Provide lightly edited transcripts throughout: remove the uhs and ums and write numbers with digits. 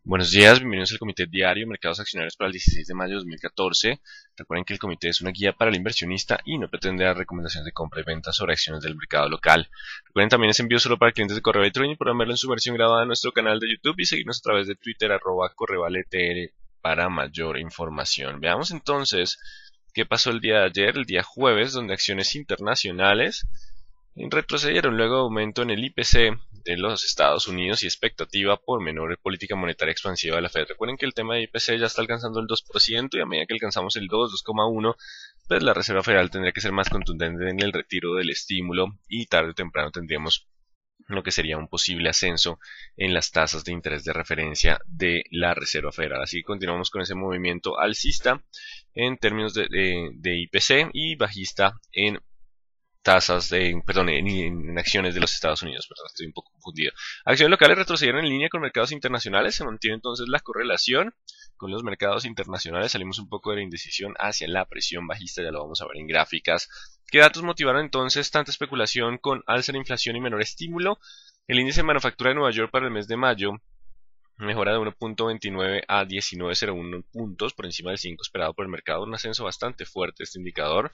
Buenos días, bienvenidos al Comité Diario Mercados Accionarios para el 16 de mayo de 2014. Recuerden que el comité es una guía para el inversionista y no pretende dar recomendaciones de compra y venta sobre acciones del mercado local. Recuerden también es envío solo para clientes de correo electrónico y podrán verlo en su versión grabada en nuestro canal de YouTube y seguirnos a través de Twitter @correvaletr para mayor información. Veamos entonces qué pasó el día de ayer, el día jueves, donde acciones internacionales retrocedieron luego de aumento en el IPC de los Estados Unidos y expectativa por menor política monetaria expansiva de la Fed. Recuerden que el tema de IPC ya está alcanzando el 2% y a medida que alcanzamos el 2, 2,1, pues la Reserva Federal tendría que ser más contundente en el retiro del estímulo y tarde o temprano tendríamos lo que sería un posible ascenso en las tasas de interés de referencia de la Reserva Federal. Así que continuamos con ese movimiento alcista en términos de IPC y bajista en tasas de, perdón, en acciones de los Estados Unidos, perdón, estoy un poco confundido. Acciones locales retrocedieron en línea con mercados internacionales, se mantiene entonces la correlación con los mercados internacionales, salimos un poco de la indecisión hacia la presión bajista, ya lo vamos a ver en gráficas. ¿Qué datos motivaron entonces tanta especulación con alza de inflación y menor estímulo? El índice de manufactura de Nueva York para el mes de mayo mejora de 1.29 a 19.01 puntos por encima del 5 esperado por el mercado, un ascenso bastante fuerte este indicador.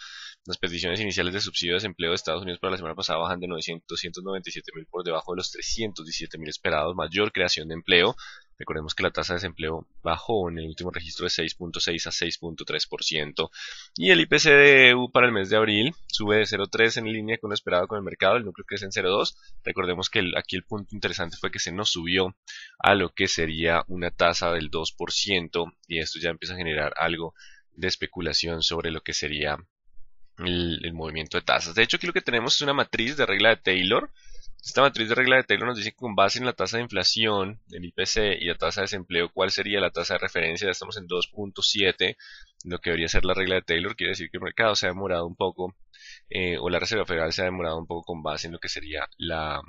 Las peticiones iniciales de subsidio de desempleo de Estados Unidos para la semana pasada bajan de 297.000 por debajo de los 317.000 esperados, mayor creación de empleo. Recordemos que la tasa de desempleo bajó en el último registro de 6.6 a 6.3%. Y el IPC de EU para el mes de abril sube de 0.3 en línea con lo esperado con el mercado, el núcleo crece en 0.2. Recordemos que aquí el punto interesante fue que se nos subió a lo que sería una tasa del 2% y esto ya empieza a generar algo de especulación sobre lo que sería el movimiento de tasas. De hecho, aquí lo que tenemos es una matriz de regla de Taylor. Esta matriz de regla de Taylor nos dice que con base en la tasa de inflación del IPC y la tasa de desempleo, ¿cuál sería la tasa de referencia? Ya estamos en 2.7, lo que debería ser la regla de Taylor. Quiere decir que el mercado se ha demorado un poco, o la Reserva Federal se ha demorado un poco con base en lo que sería la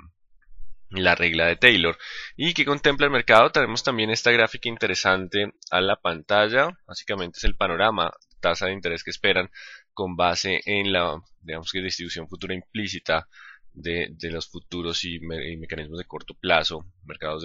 regla de Taylor. ¿Y que contempla el mercado? Tenemos también esta gráfica interesante a la pantalla. Básicamente es el panorama, tasa de interés que esperan con base en la, digamos que distribución futura implícita de los futuros y mecanismos de corto plazo, mercado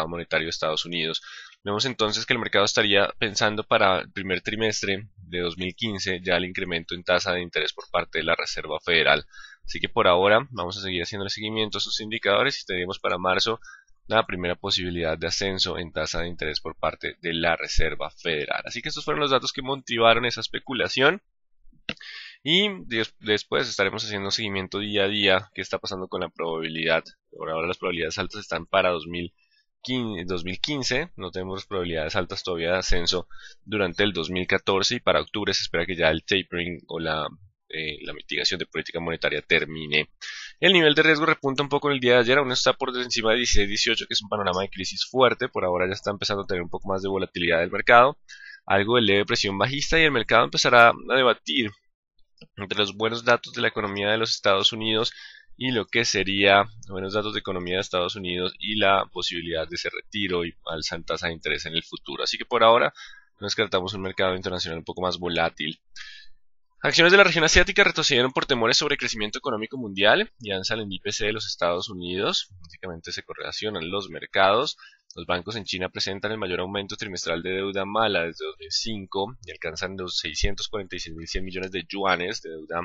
monetario de Estados Unidos. Vemos entonces que el mercado estaría pensando para el primer trimestre de 2015 ya el incremento en tasa de interés por parte de la Reserva Federal. Así que por ahora vamos a seguir haciendo el seguimiento a estos indicadores y tendremos para marzo la primera posibilidad de ascenso en tasa de interés por parte de la Reserva Federal. Así que estos fueron los datos que motivaron esa especulación. Y después estaremos haciendo seguimiento día a día qué está pasando con la probabilidad. Por ahora las probabilidades altas están para 2015, no tenemos probabilidades altas todavía de ascenso durante el 2014 y para octubre se espera que ya el tapering o la mitigación de política monetaria termine. El nivel de riesgo repunta un poco en el día de ayer, aún está por encima de 16-18, que es un panorama de crisis fuerte, por ahora ya está empezando a tener un poco más de volatilidad del mercado, algo de leve presión bajista y el mercado empezará a debatir entre los buenos datos de la economía de los Estados Unidos y lo que sería buenos datos de economía de Estados Unidos y la posibilidad de ese retiro y alza en tasa de interés en el futuro. Así que por ahora no descartamos un mercado internacional un poco más volátil. Acciones de la región asiática retrocedieron por temores sobre crecimiento económico mundial y alza el IPC de los Estados Unidos. Básicamente se correlacionan los mercados. Los bancos en China presentan el mayor aumento trimestral de deuda mala desde 2005 y alcanzan los 646.100 millones de yuanes de deuda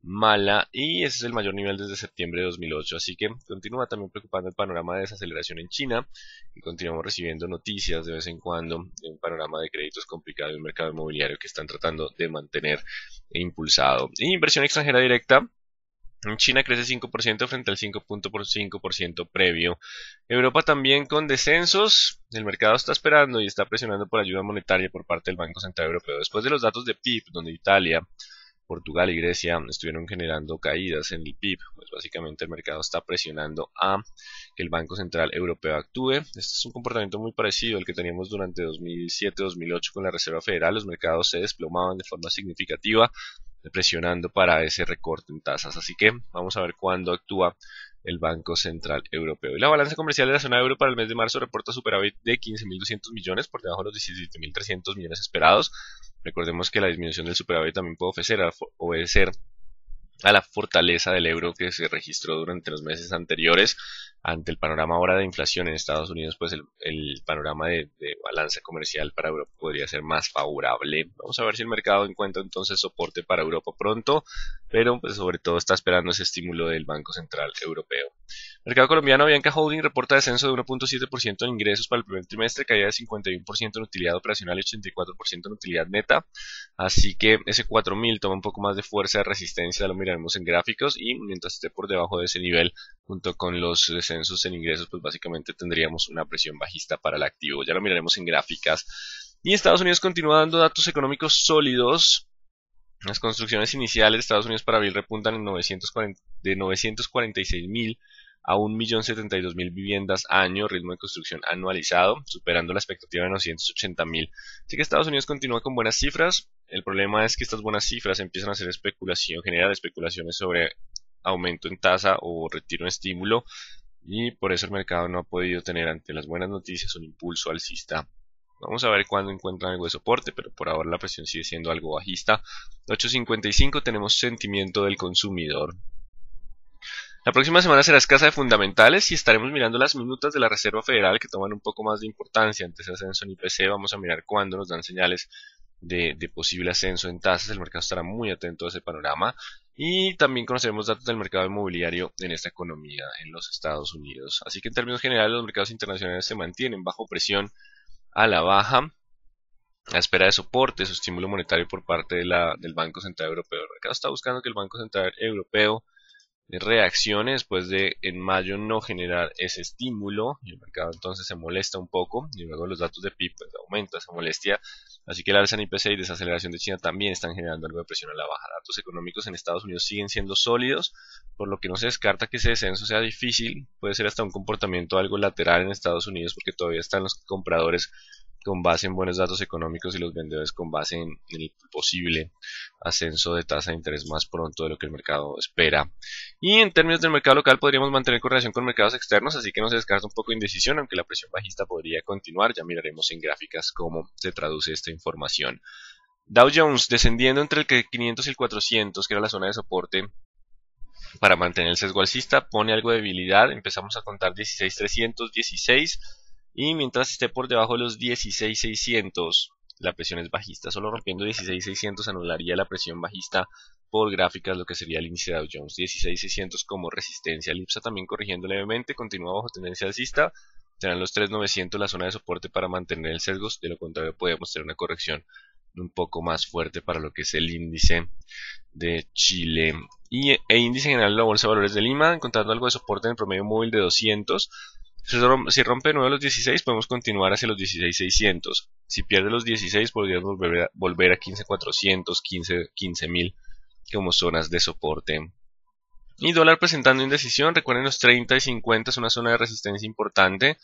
mala y ese es el mayor nivel desde septiembre de 2008. Así que continúa también preocupando el panorama de desaceleración en China y continuamos recibiendo noticias de vez en cuando de un panorama de créditos complicado y un mercado inmobiliario que están tratando de mantener impulsado. Y inversión extranjera directa. En China crece 5% frente al 5.5% previo. Europa también con descensos. El mercado está esperando y está presionando por ayuda monetaria por parte del Banco Central Europeo. Después de los datos de PIB, donde Italia, Portugal y Grecia estuvieron generando caídas en el PIB, pues básicamente el mercado está presionando a que el Banco Central Europeo actúe. Este es un comportamiento muy parecido al que teníamos durante 2007-2008 con la Reserva Federal. Los mercados se desplomaban de forma significativa, presionando para ese recorte en tasas. Así que vamos a ver cuándo actúa el Banco Central Europeo. Y la balanza comercial de la zona euro para el mes de marzo reporta superávit de 15.200 millones por debajo de los 17.300 millones esperados. Recordemos que la disminución del superávit también puede obedecer a la fortaleza del euro que se registró durante los meses anteriores. Ante el panorama ahora de inflación en Estados Unidos, pues el panorama de balanza comercial para Europa podría ser más favorable. Vamos a ver si el mercado encuentra entonces soporte para Europa pronto, pero pues sobre todo está esperando ese estímulo del Banco Central Europeo. Mercado colombiano, Bianca Holding reporta descenso de 1.7% en ingresos para el primer trimestre, caída de 51% en utilidad operacional y 84% en utilidad neta. Así que ese 4000 toma un poco más de fuerza de resistencia, lo miraremos en gráficos, y mientras esté por debajo de ese nivel, junto con los descensos en ingresos, pues básicamente tendríamos una presión bajista para el activo. Ya lo miraremos en gráficas. Y Estados Unidos continúa dando datos económicos sólidos. Las construcciones iniciales de Estados Unidos para abril repuntan en de 946.000 a 1.072.000 viviendas año, ritmo de construcción anualizado, superando la expectativa de 980.000. Así que Estados Unidos continúa con buenas cifras. El problema es que estas buenas cifras empiezan a hacer especulación, generar especulaciones sobre aumento en tasa o retiro en estímulo, y por eso el mercado no ha podido tener ante las buenas noticias un impulso alcista. Vamos a ver cuándo encuentran algo de soporte, pero por ahora la presión sigue siendo algo bajista. 8.55 tenemos sentimiento del consumidor. La próxima semana será escasa de fundamentales y estaremos mirando las minutas de la Reserva Federal que toman un poco más de importancia ante ese ascenso en IPC. Vamos a mirar cuándo nos dan señales de posible ascenso en tasas. El mercado estará muy atento a ese panorama. Y también conoceremos datos del mercado inmobiliario en esta economía en los Estados Unidos. Así que en términos generales los mercados internacionales se mantienen bajo presión a la baja, a espera de soporte, su estímulo monetario por parte del Banco Central Europeo. El mercado está buscando que el Banco Central Europeo reaccione después de en mayo no generar ese estímulo, y el mercado entonces se molesta un poco, y luego los datos de PIB pues aumenta esa molestia. Así que el alza en IPC y desaceleración de China también están generando algo de presión a la baja. Datos económicos en Estados Unidos siguen siendo sólidos, por lo que no se descarta que ese descenso sea difícil. Puede ser hasta un comportamiento algo lateral en Estados Unidos, porque todavía están los compradores con base en buenos datos económicos y los vendedores con base en el posible ascenso de tasa de interés más pronto de lo que el mercado espera. Y en términos del mercado local podríamos mantener correlación con mercados externos, así que no se descarta un poco de indecisión, aunque la presión bajista podría continuar. Ya miraremos en gráficas cómo se traduce esta información. Dow Jones descendiendo entre el 500 y el 400, que era la zona de soporte para mantener el sesgo alcista, pone algo de debilidad. Empezamos a contar 16.300, 16, y mientras esté por debajo de los 16.600, la presión es bajista. Solo rompiendo 16.600 anularía la presión bajista por gráficas, lo que sería el índice Dow Jones. 16.600 como resistencia. El IPSA también corrigiendo levemente, continúa bajo tendencia alcista. Serán los 3.900 la zona de soporte para mantener el sesgo. De lo contrario podemos tener una corrección un poco más fuerte para lo que es el índice de Chile e índice general de la Bolsa de Valores de Lima, encontrando algo de soporte en el promedio móvil de 200. Si rompe de nuevo los 16, podemos continuar hacia los 16.600. Si pierde los 16, podríamos volver a 15.400, 15.000 como zonas de soporte. Y dólar presentando indecisión. Recuerden, los 30 y 50 es una zona de resistencia importante.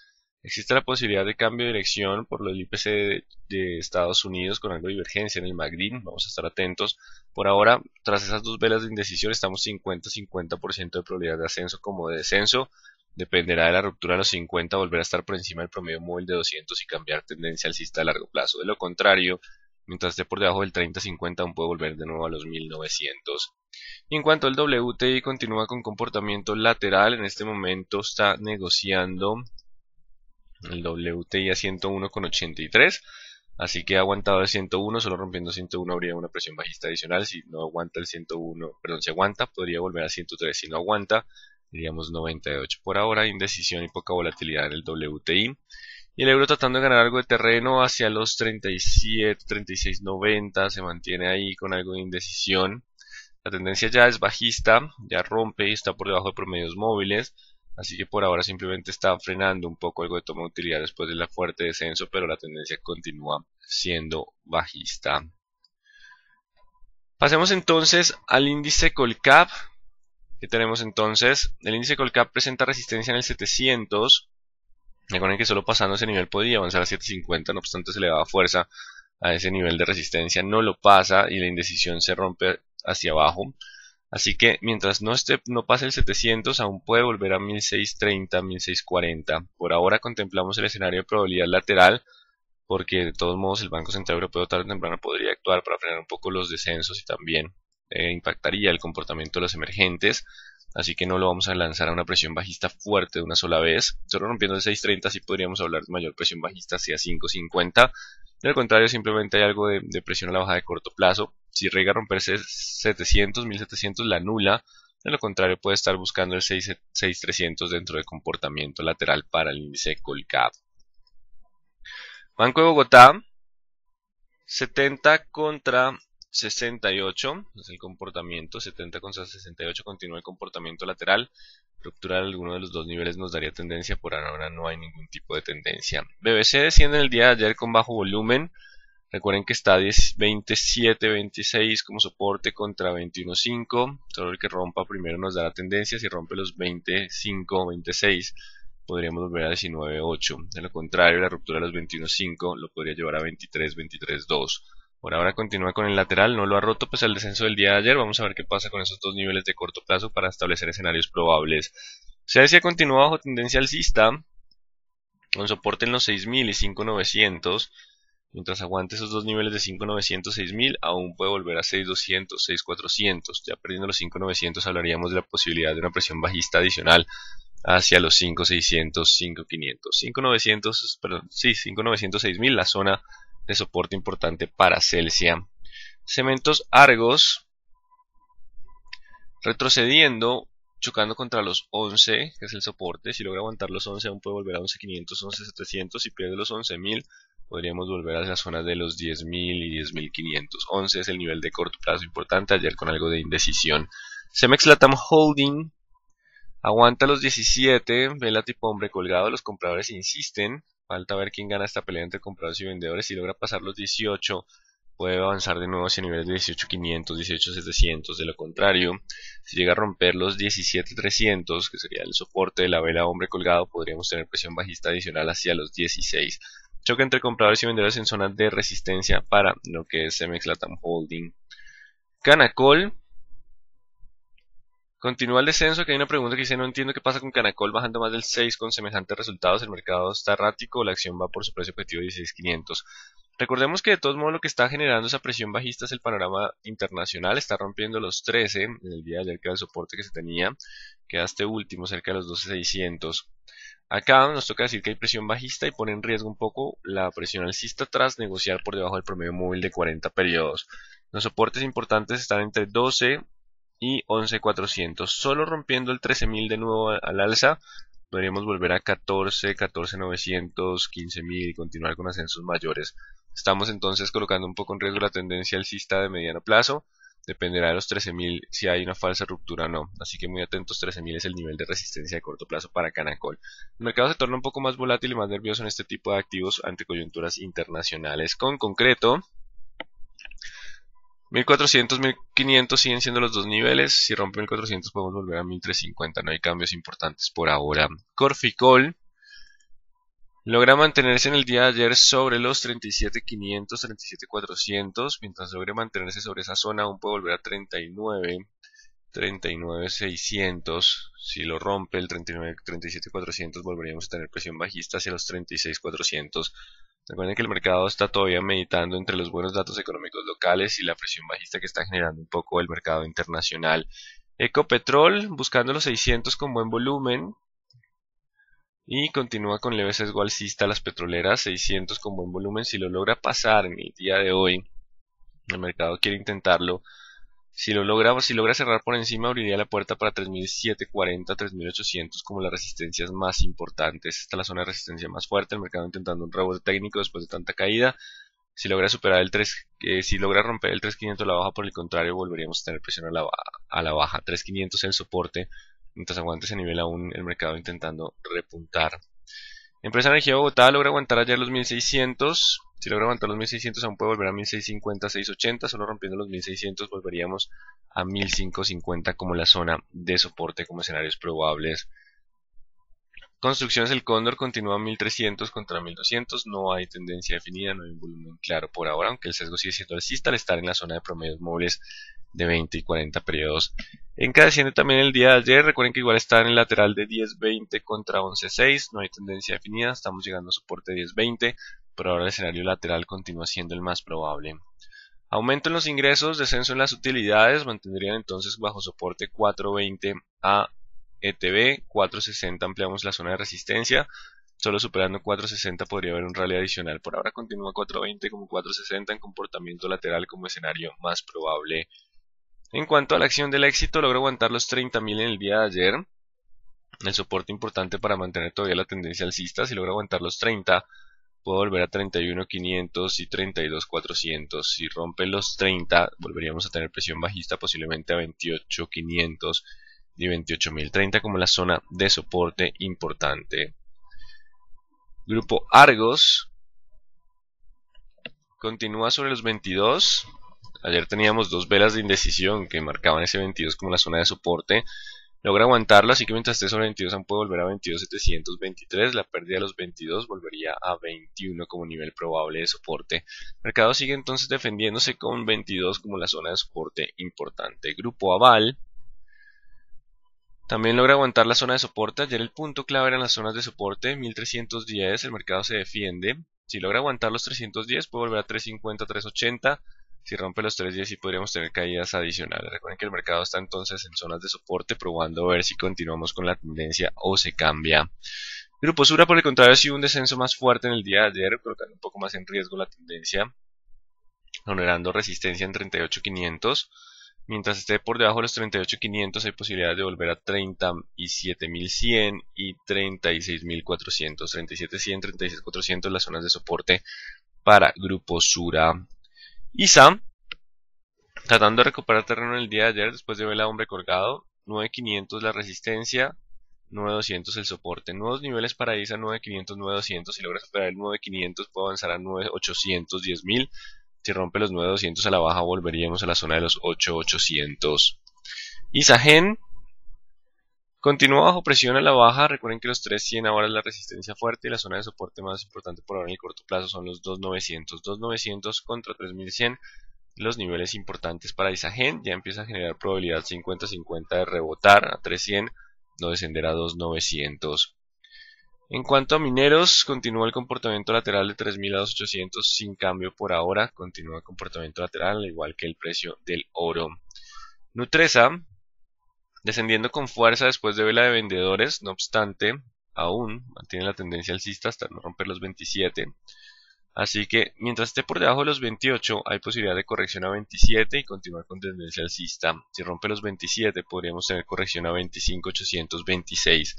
Existe la posibilidad de cambio de dirección por lo del IPC de Estados Unidos con algo de divergencia en el MACD. Vamos a estar atentos. Por ahora, tras esas dos velas de indecisión, estamos 50-50% de probabilidad de ascenso como de descenso. Dependerá de la ruptura de los 50 volver a estar por encima del promedio móvil de 200 y cambiar tendencia alcista a largo plazo. De lo contrario, mientras esté por debajo del 30-50 aún puede volver de nuevo a los 1900. Y en cuanto al WTI, continúa con comportamiento lateral. En este momento está negociando el WTI a 101,83, así que ha aguantado el 101, solo rompiendo 101 habría una presión bajista adicional. Si no aguanta el 101, perdón, si aguanta podría volver a 103, si no aguanta diríamos 98. Por ahora indecisión y poca volatilidad en el WTI. Y el euro tratando de ganar algo de terreno hacia los 37, 36.90, se mantiene ahí con algo de indecisión. La tendencia ya es bajista, ya rompe y está por debajo de promedios móviles. Así que por ahora simplemente está frenando un poco algo de toma de utilidad después del fuerte descenso, pero la tendencia continúa siendo bajista. Pasemos entonces al índice Colcap. ¿Qué tenemos entonces? El índice Colcap presenta resistencia en el 700. Recuerden que solo pasando ese nivel podía avanzar a 750, no obstante se le daba fuerza a ese nivel de resistencia. No lo pasa y la indecisión se rompe hacia abajo. Así que mientras no pase el 700, aún puede volver a 1630, 1640. Por ahora contemplamos el escenario de probabilidad lateral, porque de todos modos el Banco Central Europeo tarde o temprano podría actuar para frenar un poco los descensos y también impactaría el comportamiento de los emergentes, así que no lo vamos a lanzar a una presión bajista fuerte de una sola vez. Solo rompiendo el 6.30 sí podríamos hablar de mayor presión bajista hacia 5.50. De lo contrario, simplemente hay algo de presión a la baja de corto plazo. Si llega a romperse 700, 1700 la anula. De lo contrario, puede estar buscando el 6.300 dentro de comportamiento lateral para el índice Colcap. Banco de Bogotá, 70 contra 68, es el comportamiento, 70 contra 68 continúa el comportamiento lateral. Ruptura de alguno de los dos niveles nos daría tendencia, por ahora no hay ningún tipo de tendencia. BBC desciende en el día de ayer con bajo volumen. Recuerden que está 27.26 como soporte contra 21.5. Solo el que rompa primero nos dará tendencia. Si rompe los 25.26 podríamos volver a 19.8. De lo contrario, la ruptura de los 21.5 lo podría llevar a 23.2. Por ahora continúa con el lateral, no lo ha roto pese al descenso del día de ayer. Vamos a ver qué pasa con esos dos niveles de corto plazo para establecer escenarios probables. CDC continúa bajo tendencia alcista, con soporte en los 6.000 y 5.900. Mientras aguante esos dos niveles de 5.900, 6.000, aún puede volver a 6.200, 6.400. Ya perdiendo los 5.900 hablaríamos de la posibilidad de una presión bajista adicional hacia los 5.600, 5.500. 5.900, perdón, sí, 5.900, 6.000, la zona de soporte importante para Celsia. Cementos Argos retrocediendo, chocando contra los 11, que es el soporte. Si logra aguantar los 11 aún puede volver a 11.500, 11.700. Si pierde los 11.000 podríamos volver a las zonas de los 10.000 y 10.500. 11 es el nivel de corto plazo importante, ayer con algo de indecisión. Cemex Latam Holding aguanta los 17, vela tipo hombre colgado, los compradores insisten. Falta ver quién gana esta pelea entre compradores y vendedores. Si logra pasar los 18, puede avanzar de nuevo hacia niveles de 18.500, 18.700. De lo contrario, si llega a romper los 17.300, que sería el soporte de la vela hombre colgado, podríamos tener presión bajista adicional hacia los 16. Choque entre compradores y vendedores en zonas de resistencia para lo que es Cemex Latam Holding. Canacol continúa el descenso. Que hay una pregunta que dice: no entiendo qué pasa con Canacol bajando más del 6 con semejantes resultados. El mercado está errático, la acción va por su precio objetivo de 16.500. Recordemos que de todos modos lo que está generando esa presión bajista es el panorama internacional. Está rompiendo los 13 en el día de ayer, que era el soporte que se tenía. Queda este último cerca de los 12.600. Acá nos toca decir que hay presión bajista y pone en riesgo un poco la presión alcista tras negociar por debajo del promedio móvil de 40 periodos. Los soportes importantes están entre 12 y 11.400. Solo rompiendo el 13.000 de nuevo al alza, podríamos volver a 14, 14.900, 15.000 y continuar con ascensos mayores. Estamos entonces colocando un poco en riesgo la tendencia alcista de mediano plazo. Dependerá de los 13.000 si hay una falsa ruptura o no. Así que muy atentos, 13.000 es el nivel de resistencia de corto plazo para Canacol. El mercado se torna un poco más volátil y más nervioso en este tipo de activos ante coyunturas internacionales. Con concreto, 1400, 1500 siguen siendo los dos niveles. Si rompe 1400 podemos volver a 1350. No hay cambios importantes por ahora. Corficol logra mantenerse en el día de ayer sobre los 37.500, 37.400. Mientras logre mantenerse sobre esa zona, aún puede volver a 39, 39.600. Si lo rompe el 39, 37.400, volveríamos a tener presión bajista hacia los 36.400. Recuerden que el mercado está todavía meditando entre los buenos datos económicos locales y la presión bajista que está generando un poco el mercado internacional. Ecopetrol buscando los 600 con buen volumen. Y continúa con leve sesgo alcista las petroleras, 600 con buen volumen. Si lo logra pasar en el día de hoy, el mercado quiere intentarlo. Si logra cerrar por encima, abriría la puerta para 3.740, 3.800 como las resistencias más importantes. Esta es la zona de resistencia más fuerte. El mercado intentando un rebote técnico después de tanta caída. Si logra superar el 3, si logra romper el 3.500 a la baja, por el contrario, volveríamos a tener presión a la baja. 3.500 es el soporte. Mientras aguante ese nivel aún el mercado intentando repuntar. Empresa Energía Bogotá logra aguantar ayer los 1600. Si logra aguantar los 1600 aún puede volver a 1650, 680. Solo rompiendo los 1600 volveríamos a 1550 como la zona de soporte como escenarios probables. Construcciones El Cóndor continúa a 1300 contra 1200. No hay tendencia definida, no hay un volumen claro por ahora, aunque el sesgo sigue siendo alcista al estar en la zona de promedios móviles de 20 y 40 periodos. Encadeciendo también el día de ayer, recuerden que igual está en el lateral de 10.20 contra 11.6, no hay tendencia definida, estamos llegando a soporte de 10.20, pero ahora el escenario lateral continúa siendo el más probable. Aumento en los ingresos, descenso en las utilidades, mantendrían entonces bajo soporte 420 a ETB, 460 ampliamos la zona de resistencia, solo superando 460 podría haber un rally adicional. Por ahora continúa 420 como 460 en comportamiento lateral como escenario más probable. En cuanto a la acción del éxito, logró aguantar los 30.000 en el día de ayer. El soporte importante para mantener todavía la tendencia alcista, si logra aguantar los 30, puede volver a 31.500 y 32.400. Si rompe los 30, volveríamos a tener presión bajista posiblemente a 28.500 y 28.000. 30 como la zona de soporte importante. Grupo Argos continúa sobre los 22. Ayer teníamos dos velas de indecisión que marcaban ese 22 como la zona de soporte. Logra aguantarlo, así que mientras esté sobre 22 aún puede volver a 22.723. La pérdida de los 22 volvería a 21 como nivel probable de soporte. El mercado sigue entonces defendiéndose con 22 como la zona de soporte importante. Grupo Aval también logra aguantar la zona de soporte. Ayer el punto clave eran las zonas de soporte 1310. El mercado se defiende. Si logra aguantar los 310 puede volver a 350, 380. Si rompe los 310 sí podríamos tener caídas adicionales. Recuerden que el mercado está entonces en zonas de soporte probando a ver si continuamos con la tendencia o se cambia. Grupo Sura por el contrario sí hubo un descenso más fuerte en el día de ayer, colocando un poco más en riesgo la tendencia, generando resistencia en 38.500. Mientras esté por debajo de los 38.500 hay posibilidad de volver a 37.100 y 36.400. 37.100, 36.400 las zonas de soporte para Grupo Sura. ISA, tratando de recuperar terreno en el día de ayer después de ver a hombre colgado, 9.500 la resistencia, 9.200 el soporte. Nuevos niveles para ISA, 9.500, 9.200. Si logra superar el 9.500 puede avanzar a 9.800, 10.000. Si rompe los 9.200 a la baja volveríamos a la zona de los 8.800. ISAGEN continúa bajo presión a la baja. Recuerden que los 3.100 ahora es la resistencia fuerte y la zona de soporte más importante por ahora en el corto plazo son los 2.900. 2.900 contra 3.100. Los niveles importantes para ISAGEN. Ya empieza a generar probabilidad 50-50 de rebotar a 3.100, no descender a 2.900. En cuanto a mineros, continúa el comportamiento lateral de 3.000 a 2.800 sin cambio por ahora. Continúa el comportamiento lateral, al igual que el precio del oro. Nutresa, descendiendo con fuerza después de vela de vendedores, no obstante, aún mantiene la tendencia alcista hasta no romper los 27. Así que mientras esté por debajo de los 28 hay posibilidad de corrección a 27 y continuar con tendencia alcista. Si rompe los 27 podríamos tener corrección a 25.826.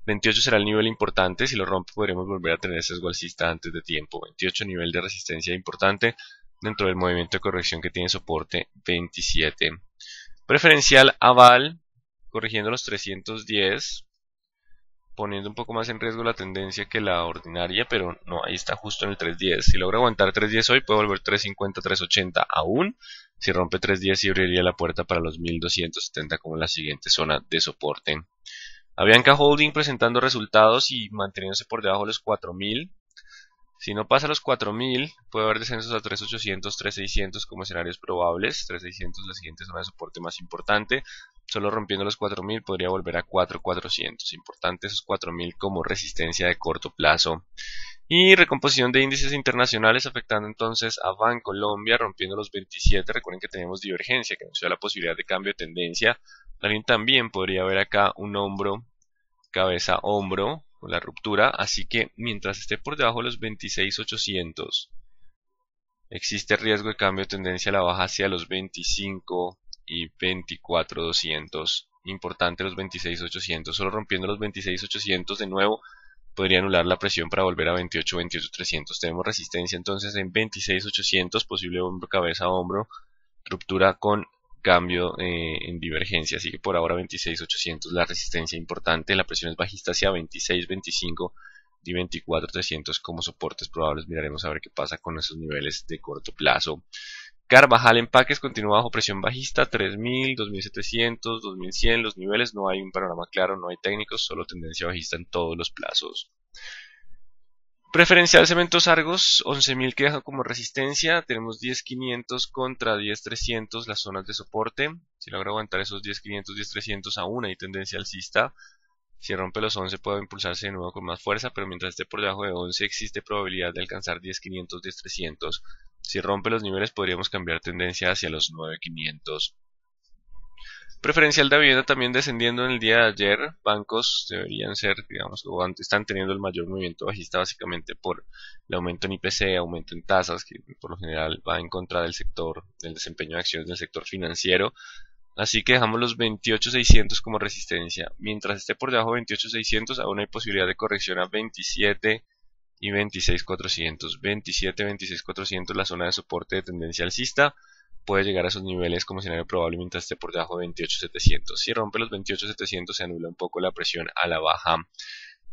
28 será el nivel importante, si lo rompe podremos volver a tener sesgo alcista antes de tiempo. 28 nivel de resistencia importante dentro del movimiento de corrección que tiene soporte 27. Preferencial Aval, corrigiendo los 310. Poniendo un poco más en riesgo la tendencia que la ordinaria, pero no, ahí está justo en el 310. Si logra aguantar 310 hoy, puede volver 350, 380 aún. Si rompe 310, sí abriría la puerta para los 1270 como la siguiente zona de soporte. Avianca Holding presentando resultados y manteniéndose por debajo de los 4000. Si no pasa los 4000, puede haber descensos a 3800, 3600 como escenarios probables. 3600 es la siguiente zona de soporte más importante. Solo rompiendo los 4000 podría volver a 4400. Importante esos 4000 como resistencia de corto plazo. Y recomposición de índices internacionales afectando entonces a Bancolombia rompiendo los 27. Recuerden que tenemos divergencia que nos da la posibilidad de cambio de tendencia. También podría haber acá un hombro, cabeza, hombro con la ruptura. Así que mientras esté por debajo de los 26.800 existe riesgo de cambio de tendencia a la baja hacia los 25 y 24.200. Importante los 26.800. Solo rompiendo los 26.800 de nuevo podría anular la presión para volver a 28, 28.300. Tenemos resistencia entonces en 26.800, posible hombro, cabeza, hombro, ruptura con cambio en divergencia. Así que por ahora 26.800 la resistencia importante. La presión es bajista hacia 26, 25 y 24.300 como soportes probables. Miraremos a ver qué pasa con esos niveles de corto plazo. Carvajal Empaques continúa bajo presión bajista, 3.000, 2.700, 2.100, los niveles, no hay un panorama claro, no hay técnicos, solo tendencia bajista en todos los plazos. Preferencial Cementos Argos, 11.000 que deja como resistencia, tenemos 10.500 contra 10.300 las zonas de soporte, si logra aguantar esos 10.500, 10.300 aún hay tendencia alcista. Si rompe los 11 puede impulsarse de nuevo con más fuerza, pero mientras esté por debajo de 11 existe probabilidad de alcanzar 10.500, 10.300. Si rompe los niveles podríamos cambiar tendencia hacia los 9.500. Preferencial de vivienda también descendiendo en el día de ayer. Bancos deberían ser, digamos, o están teniendo el mayor movimiento bajista básicamente por el aumento en IPC, aumento en tasas, que por lo general va en contra del sector, del desempeño de acciones del sector financiero. Así que dejamos los 28.600 como resistencia. Mientras esté por debajo de 28.600, aún hay posibilidad de corrección a 27 y 26.400. 27, 26.400, la zona de soporte de tendencia alcista. Puede llegar a esos niveles como escenario probable mientras esté por debajo de 28.700. Si rompe los 28.700 se anula un poco la presión a la baja.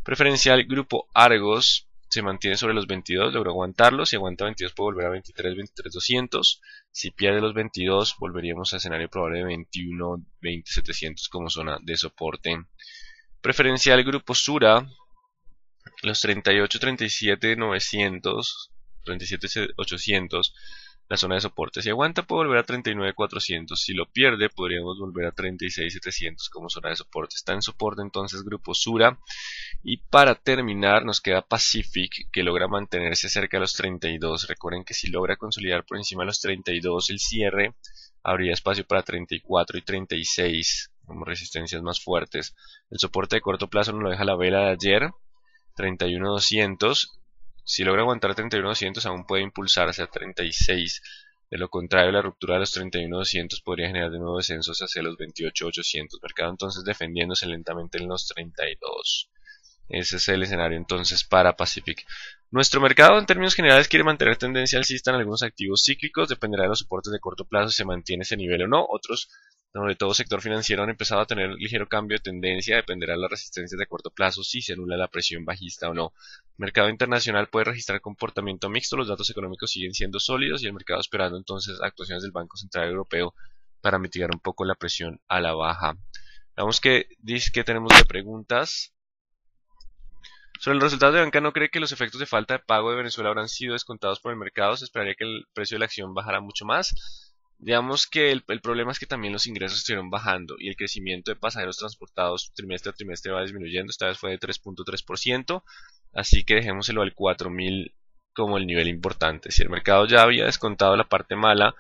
Preferencial grupo Argos se mantiene sobre los 22, logró aguantarlo. Si aguanta 22 puede volver a 23, 23.200. Si pierde los 22 volveríamos a escenario probable de 21, 20.700 como zona de soporte. Preferencial grupo Sura, los 38, 37.900, 37.800. La zona de soporte. Si aguanta puede volver a 39.400. Si lo pierde podríamos volver a 36.700 como zona de soporte. Está en soporte entonces grupo Sura. Y para terminar nos queda Pacific, que logra mantenerse cerca de los 32. Recuerden que si logra consolidar por encima de los 32 el cierre, habría espacio para 34 y 36 como resistencias más fuertes. El soporte de corto plazo nos lo deja la vela de ayer, 31.200. Si logra aguantar 31.200 aún puede impulsarse a 36. De lo contrario, la ruptura de los 31.200 podría generar de nuevo descensos hacia los 28.800. Mercado entonces defendiéndose lentamente en los 32. Ese es el escenario entonces para Pacific. Nuestro mercado en términos generales quiere mantener tendencia alcista en algunos activos cíclicos. Dependerá de los soportes de corto plazo si se mantiene ese nivel o no. Otros, sobre todo sector financiero, han empezado a tener ligero cambio de tendencia. Dependerá de las resistencias de corto plazo si se anula la presión bajista o no. Mercado internacional puede registrar comportamiento mixto. Los datos económicos siguen siendo sólidos y el mercado esperando entonces actuaciones del Banco Central Europeo para mitigar un poco la presión a la baja. Veamos que tenemos de preguntas. Sobre los resultados de banca, ¿no cree que los efectos de falta de pago de Venezuela habrán sido descontados por el mercado? ¿Se esperaría que el precio de la acción bajara mucho más? Digamos que el problema es que también los ingresos estuvieron bajando y el crecimiento de pasajeros transportados trimestre a trimestre va disminuyendo. Esta vez fue de 3.3%, así que dejémoselo al 4.000 como el nivel importante. Si el mercado ya había descontado la parte mala,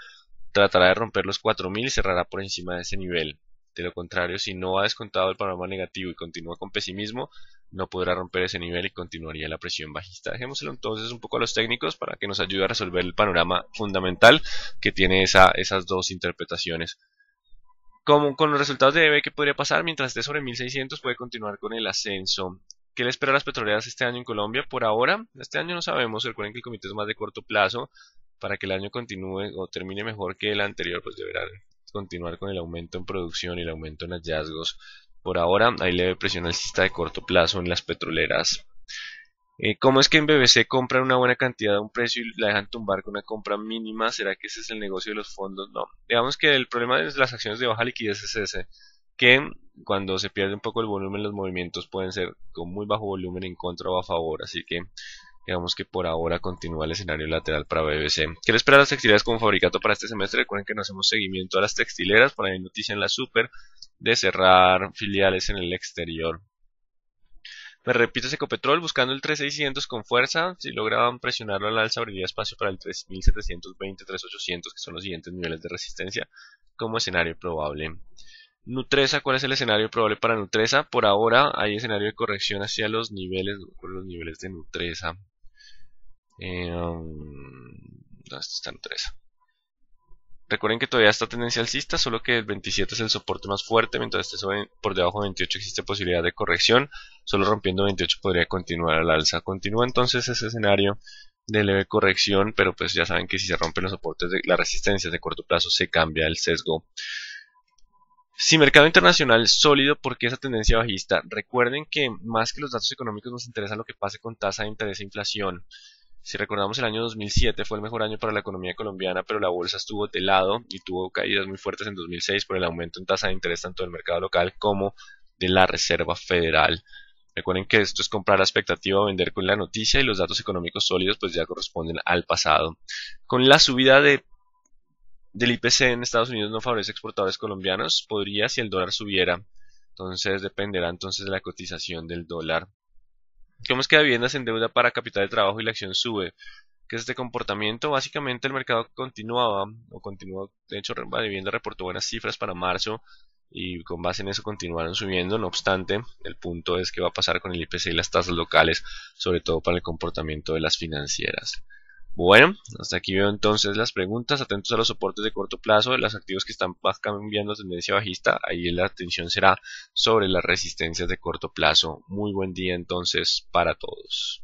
tratará de romper los 4.000 y cerrará por encima de ese nivel. De lo contrario, si no ha descontado el panorama negativo y continúa con pesimismo, no podrá romper ese nivel y continuaría la presión bajista. Dejémoselo entonces un poco a los técnicos para que nos ayude a resolver el panorama fundamental que tiene esas dos interpretaciones. Como con los resultados de EB, ¿qué podría pasar? Mientras esté sobre 1.600 puede continuar con el ascenso. ¿Qué le espera a las petroleras este año en Colombia? Por ahora, este año no sabemos. Recuerden que el comité es más de corto plazo. Para que el año continúe o termine mejor que el anterior, pues deberán continuar con el aumento en producción y el aumento en hallazgos. Por ahora hay leve presión alcista de corto plazo en las petroleras. ¿Cómo es que en BBC compran una buena cantidad de un precio y la dejan tumbar con una compra mínima? ¿Será que ese es el negocio de los fondos? No. Digamos que el problema de las acciones de baja liquidez es ese, que cuando se pierde un poco el volumen, los movimientos pueden ser con muy bajo volumen en contra o a favor. Así que digamos que por ahora continúa el escenario lateral para BBC. ¿Qué le espera a las textileras como fabricato para este semestre? Recuerden que no hacemos seguimiento a las textileras. Por ahí hay noticia en la Super de cerrar filiales en el exterior. Me repito, Ecopetrol buscando el 3.600 con fuerza. Si lograban presionarlo al alza, abriría espacio para el 3.720, 3.800, que son los siguientes niveles de resistencia como escenario probable. Nutresa, ¿cuál es el escenario probable para Nutresa? Por ahora hay escenario de corrección hacia los niveles de Nutresa. ¿Dónde está Nutresa? Recuerden que todavía está tendencia alcista, solo que el 27 es el soporte más fuerte, mientras esté por debajo de 28 existe posibilidad de corrección, solo rompiendo 28 podría continuar al alza. Continúa entonces ese escenario de leve corrección, pero pues ya saben que si se rompen los soportes de las resistencias de corto plazo se cambia el sesgo. Si mercado internacional sólido, ¿por qué esa tendencia bajista? Recuerden que más que los datos económicos nos interesa lo que pase con tasa de interés e inflación. Si recordamos, el año 2007 fue el mejor año para la economía colombiana, pero la bolsa estuvo de lado y tuvo caídas muy fuertes en 2006 por el aumento en tasa de interés tanto del mercado local como de la Reserva Federal. Recuerden que esto es comprar a expectativa o vender con la noticia, y los datos económicos sólidos pues ya corresponden al pasado. Con la subida del IPC en Estados Unidos no favorece exportadores colombianos, podría si el dólar subiera, entonces dependerá entonces de la cotización del dólar. ¿Cómo es que viviendas en deuda para capital de trabajo y la acción sube? ¿Qué es este comportamiento? Básicamente el mercado continuaba, o continuó, de hecho, Vivienda reportó buenas cifras para marzo y con base en eso continuaron subiendo. No obstante, el punto es qué va a pasar con el IPC y las tasas locales, sobre todo para el comportamiento de las financieras. Bueno, hasta aquí veo entonces las preguntas. Atentos a los soportes de corto plazo de los activos que están cambiando tendencia bajista. Ahí la atención será sobre las resistencias de corto plazo. Muy buen día entonces para todos.